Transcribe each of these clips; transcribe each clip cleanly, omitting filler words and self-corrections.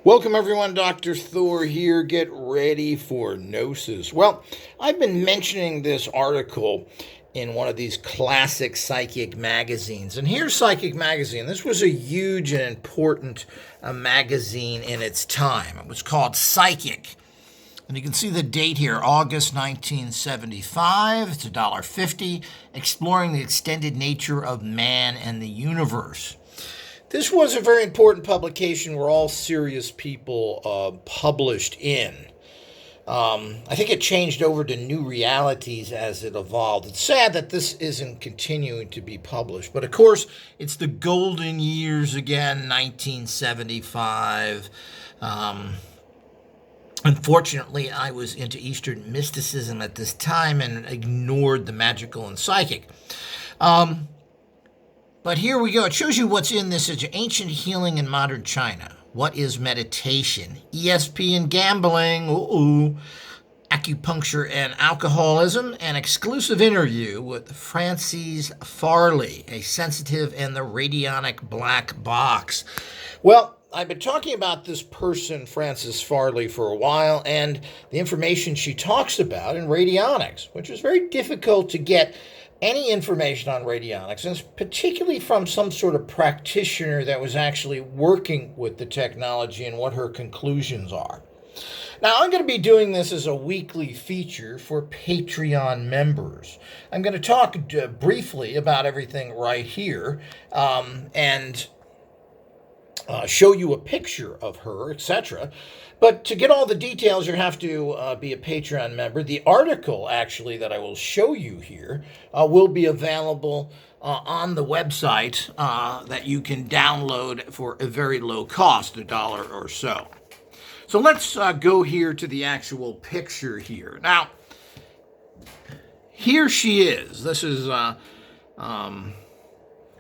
Welcome everyone, Dr. Thor here. Get ready for Gnosis. Well, I've been mentioning this article in one of these classic psychic magazines. And here's Psychic Magazine. This was a huge and important magazine in its time. It was called Psychic. And you can see the date here, August 1975. It's $1.50, exploring the extended nature of man and the universe. This was a very important publication where all serious people published in. I think it changed over to New Realities as it evolved. It's sad that this isn't continuing to be published. But of course, it's the golden years again, 1975. Unfortunately, I was into Eastern mysticism at this time and ignored the magical and psychic. But here we go. It shows you what's in this. It's ancient healing in modern China. What is meditation? ESP and gambling. Acupuncture and alcoholism. An exclusive interview with Frances Farrelly, a sensitive and the Radionic black box. Well, I've been talking about this person, Frances Farrelly, for a while, and the information she talks about in Radionics, which is very difficult to get any information on radionics, and particularly from some sort of practitioner that was actually working with the technology and what her conclusions are. Now, I'm going to be doing this as a weekly feature for Patreon members. I'm going to talk briefly about everything right here and show you a picture of her, etc. But to get all the details, you have to be a Patreon member. The article, actually, that I will show you here will be available on the website that you can download for a very low cost, $1 or so. So let's go here to the actual picture here. Now, here she is. This is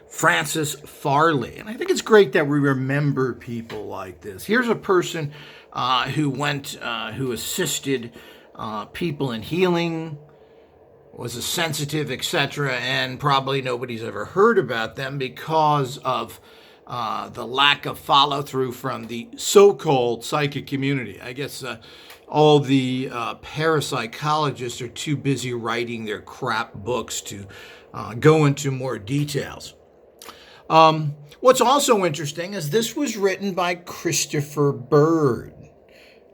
Frances Farrelly. And I think it's great that we remember people like this. Here's a person who assisted people in healing, was a sensitive, etc., and probably nobody's ever heard about them because of the lack of follow-through from the so-called psychic community. I guess all the parapsychologists are too busy writing their crap books to go into more details. What's also interesting is this was written by Christopher Bird.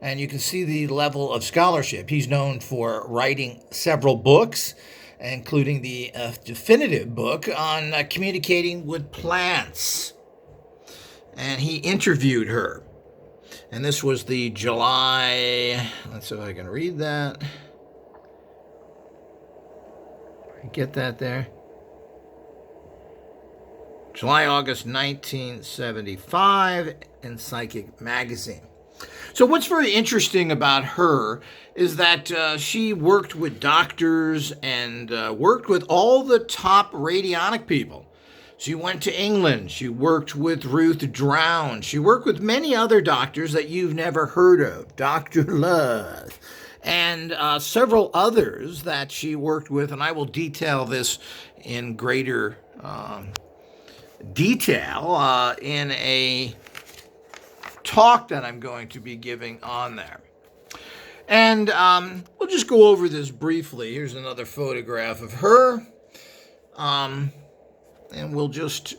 And you can see the level of scholarship. He's known for writing several books, including the definitive book on communicating with plants. And he interviewed her. And this was the July, let's see if I can read that. Get that there? July-August 1975 in Psychic Magazine. So what's very interesting about her is that she worked with doctors and worked with all the top radionic people. She went to England. She worked with Ruth Drown. She worked with many other doctors that you've never heard of. Dr. Love. And several others that she worked with, and I will detail this in greater detail in a talk that I'm going to be giving on there. And we'll just go over this briefly. Here's another photograph of her. And we'll just